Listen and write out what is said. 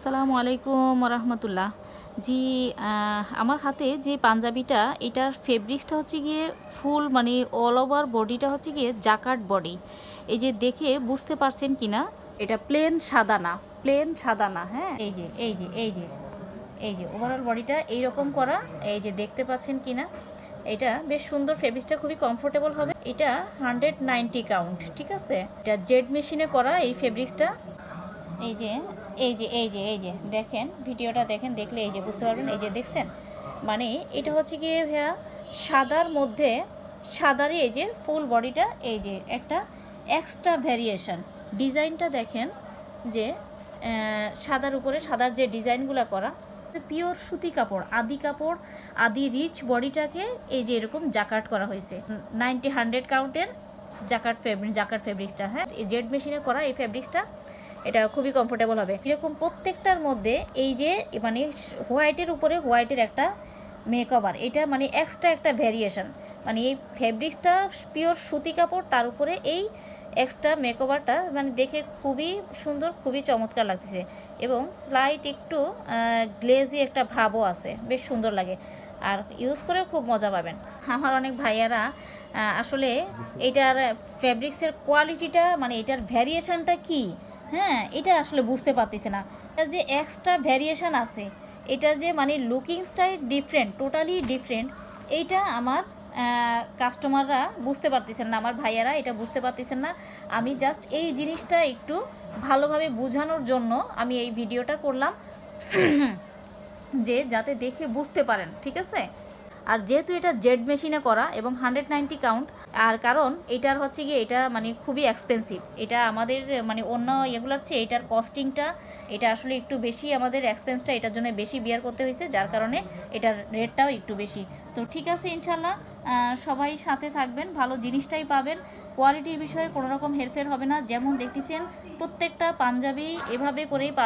আসসালামু আলাইকুম রহমতুল্লাহ। জি, আমার হাতে যে পাঞ্জাবিটা, এটার ফেব্রিক্সটা হচ্ছে গিয়ে ফুল, মানে অল ওভার বডিটা হচ্ছে গিয়ে জাকার্ড বডি। এই যে দেখে বুঝতে পারছেন কি না, এটা প্লেন সাদা না, প্লেন সাদা না। হ্যাঁ, এই যে ওভারঅল বডিটা এইরকম করা। এই যে দেখতে পাচ্ছেন কি না, এটা বেশ সুন্দর, ফেব্রিক্সটা খুবই কমফোর্টেবল হবে। এটা 190 কাউন্ট, ঠিক আছে। এটা জেড মেশিনে করা এই ফেব্রিক্সটা। এই যে এই যে দেখেন, ভিডিওটা দেখেন, দেখলে এই যে বুঝতে পারবেন। এই যে দেখছেন, মানে এটা হচ্ছে গিয়ে ভাইয়া সাদার মধ্যে, সাদারই এই যে ফুল বডিটা, এই যে একটা এক্সট্রা ভ্যারিয়েশন ডিজাইনটা দেখেন, যে সাদার উপরে সাদার যে ডিজাইনগুলো করা, পিওর সুতি কাপড়, আদি রিচ বডিটাকে এই যে এরকম জাকার্ড করা হয়েছে। 100 কাউন্টের জাকার্ড ফেব্রিক্সটা। হ্যাঁ, জেড মেশিনে করা এই ফেব্রিক্সটা, এটা খুবই কমফোর্টেবল হবে। এরকম প্রত্যেকটার মধ্যে এই যে মানে হোয়াইটের উপরে হোয়াইটের একটা মেকওভার, এটা মানে এক্সট্রা একটা ভ্যারিয়েশন। মানে এই ফেব্রিক্সটা পিওর সুতি কাপড়, তার উপরে এই এক্সট্রা মেকওভারটা মানে দেখে খুবই সুন্দর, খুবই চমৎকার লাগতেছে। এবং স্লাইট একটু গ্লেজি একটা ভাবও আছে, বেশ সুন্দর লাগে। আর ইউজ করেও খুব মজা পাবেন। আমার অনেক ভাইয়ারা আসলে এটার ফেব্রিক্সের কোয়ালিটিটা, মানে এটার ভ্যারিয়েশনটা কি, হ্যাঁ, এটা আসলে বুঝতে পারতেছে না। এটার যে এক্সট্রা ভ্যারিয়েশন আছে, এটার যে মানে looking style different, totally different, এইটা আমার কাস্টমাররা বুঝতে পারতেছেন না, আমার ভাইয়ারা এটা বুঝতে পারতেছেন না। আমি জাস্ট এই জিনিসটা একটু ভালোভাবে বোঝানোর জন্য আমি এই ভিডিওটা করলাম, যে যাতে দেখে বুঝতে পারেন, ঠিক আছে। আর যেহেতু এটা জেড মেশিনে করা এবং 190 কাউন্ট, আর কারণ এটার হচ্ছে গিয়ে এটা মানে খুবই এক্সপেন্সিভ। এটা আমাদের মানে অন্য এগুলোর চেয়ে এটার কস্টিংটা, এটা আসলে একটু বেশি, আমাদের এক্সপেন্সটা এটার জন্য বেশি বিয়ার করতে হয়েছে, যার কারণে এটার রেটটাও একটু বেশি। তো ঠিক আছে, ইনশাল্লাহ সবাই সাথে থাকবেন, ভালো জিনিসটাই পাবেন। কোয়ালিটির বিষয়ে কোনো রকম হেরফের হবে না। যেমন দেখতেছেন প্রত্যেকটা পাঞ্জাবি এভাবে করেই পাবেন।